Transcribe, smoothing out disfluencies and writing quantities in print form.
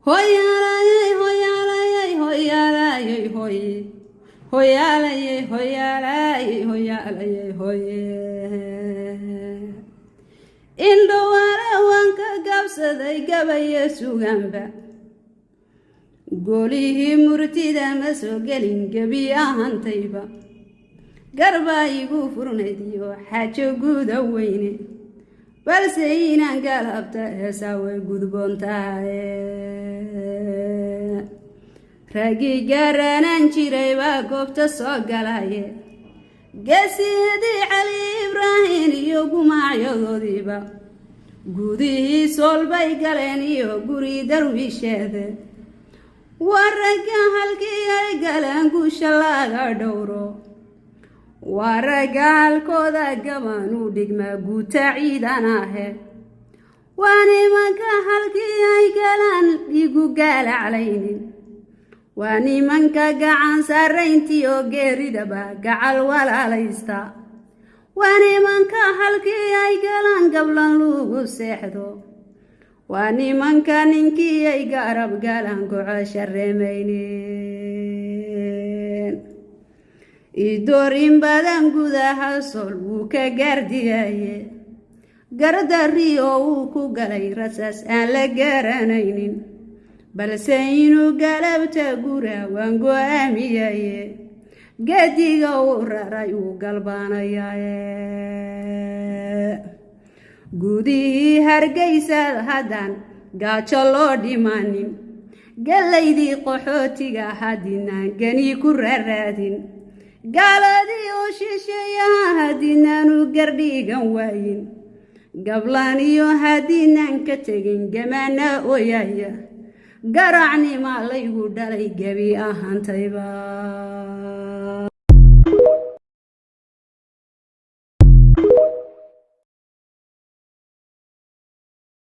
Hoyalaye, hoyalaye, hoyalaye, hoy. Hoyalaye, hoyalaye, hoyalaye, hoy. Indowara wanka gabsaday gabaye sugamba. Golihi murtida ma soo gelin gabi ahantayba. Garba igu furnaydiyo xaajo guuda weyne. balse inaan galabta heesaa way gudboon tahay ragi garanaan jiray baa goobta soo galaye geesidii cali ibraahin iyo gumacyadoodiiba gudihii sool bay galeen iyo guri darwiisheede waa ragga halkii ay galeen guusha laga dhowro waragaalkooda gaban u dhigmaa guuta ciidan ahe waa nimanka halkii ay galaan dhiigu gaalaclaynin waa nimanka gacan sarrayntii oo geeridaba gacal walaalaysta waa nimanka halkii ay galaan gablan lugu seexdo waa nimanka ninkii ay garab galaan goco shareemaynin idorin badan gudaha sool wuu ka gaardiyaye gardari oo uu ku galay rasaas aan la garanaynin balse inuu galabta gura waan go'aamiyaye gadiga uu raray uu galbaanayaye gudihii hargeysad haddaan gaajo loo dhimanin galaydii qaxootiga haddinaan gani ku raraadin gaaladii oo shisheeyaha haddinaanu gardhiigan waayin gablaan iyo haddinaan ka tegin gamaana ooyaya garacnimaa laygu dhalay gebi ahantayba